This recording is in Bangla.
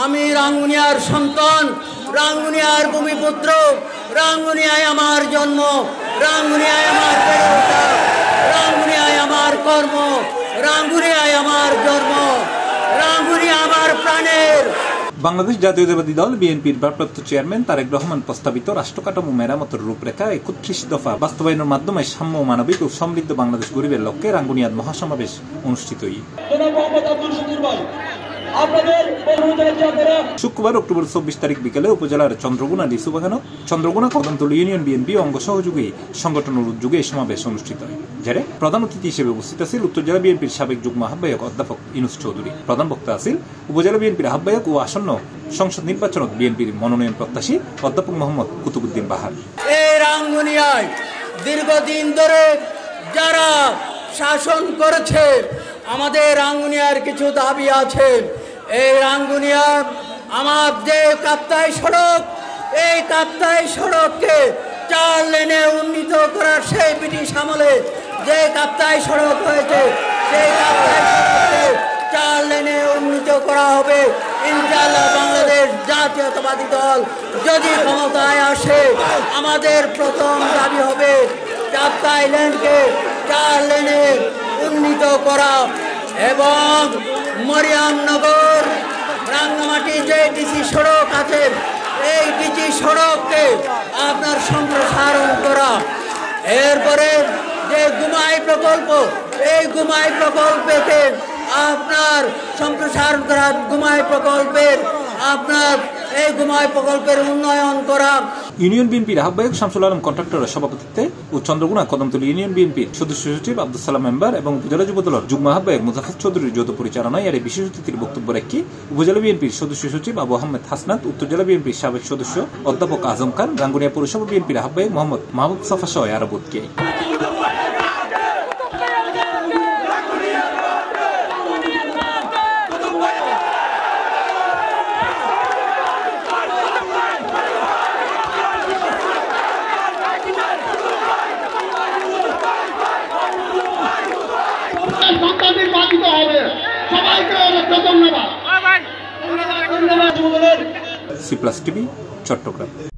আমি রাঙ্গুনিয়ার সন্তান, রাঙ্গুনিয়ার ভূমিপুত্র, রাঙ্গুনিয়ায় আমার জন্ম, রাঙ্গুনিয়ায় আমার বেড়ে ওঠা, রাঙ্গুনিয়ায় আমার কর্ম, রাঙ্গুনিয়ায় আমার জন্ম, রাঙ্গুনিয়া আমার প্রাণের। বাংলাদেশ জাতীয়তাবাদী দল বিএনপির ভারপ্রাপ্ত চেয়ারম্যান তারেক রহমান প্রস্তাবিত রাষ্ট্রকাঠামো মেরামতের রূপরেখা ৩১ দফা বাস্তবায়নের মাধ্যমে সাম্য, মানবিক ও সমৃদ্ধ বাংলাদেশ গরিবের লক্ষ্যে রাঙ্গুনিয়ার মহাসমাবেশ অনুষ্ঠিত। শুক্রবার অক্টোবর ২৪ তারিখ বিকেলে উপজেলার চন্দ্রগুনা লিচুবাগানত চন্দ্রগুনা কদমতলী ইউনিয়ন বিএনপি অঙ্গ সহযোগী সংগঠনের উদ্যোগে এই সমাবেশ অনুষ্ঠিত হয়। যারে প্রধান অতিথি হিসেবে উপস্থিত আছেন উত্তর জেলা বিএনপির সাবেক যুগ্ম আহ্বায়ক অধ্যাপক ইউনুস চৌধুরী। প্রধান বক্তা আছেন উপজেলা বিএনপির আহ্বায়ক ও আসন্ন সংসদ নির্বাচনত বিএনপির মনোনয়ন প্রত্যাশী অধ্যাপক মোহাম্মদ কুতুবুদ্দিন বাহার। এই রাঙ্গুনিয়ায় দীর্ঘদিন ধরে যারা শাসন করেছে, আমাদের রাঙ্গুনিয়ার কিছু দাবি আছে। এই রাঙ্গুনিয়া আমার যে কাপ্তাই সড়ক, এই কাপ্তাই সড়ককে ৪ লেনে উন্নীত করার, সেই ব্রিটিশ আমলে যে কাপ্তাই সড়ক হয়েছে সেই কাপ্তাই সড়ককে ৪ লেনে উন্নীত করা হবে ইনশাআল্লাহ। বাংলাদেশ জাতীয়তাবাদী দল যদি ক্ষমতায় আসে, আমাদের প্রথম দাবি হবে কাপ্তাই লেনকে ৪ লেনে উন্নীত করা এবং মরিয়ামনগর রাঙ্গামাটি যে ডিসি সড়ক আছে, এই ডিসি সড়ককে আপনার সম্প্রসারণ করা। এরপরে যে গুমাই প্রকল্প, এই গুমাই প্রকল্পকে আপনার সম্প্রসারণ করা, গুমাই প্রকল্পের আপনার এই গুমাই প্রকল্পের উন্নয়ন করা। ইউনিয়ন বিএনপির আহ্বায়ক শামসুল আলম কন্ট্রাক্টরের সভাপতিত্বে ও চন্দ্রগুনা কদমতলী ইউনিয়ন বিএনপির সদস্য সচিব আব্দুল সালাম মেম্বার এবং উপজেলা যুবদলের যুগ্ম আহ্বায়ক মুজাফর চৌধুরীর যৌথ পরিচালনায় এর বিশেষ অতিথির বক্তব্য রেখে উপজেলা বিএনপির সদস্য সচিব আবু আহমেদ হাসনাত, উত্তর জেলা বিএনপির সাবেক সদস্য অধ্যাপক আজম খান, রাঙ্গুনিয়া পৌরসভা বিএনপির আহ্বায়ক মোহাম্মদ মাহমুদ সাফা সহ আরো বোধকে C+ TV চট্টগ্রাম।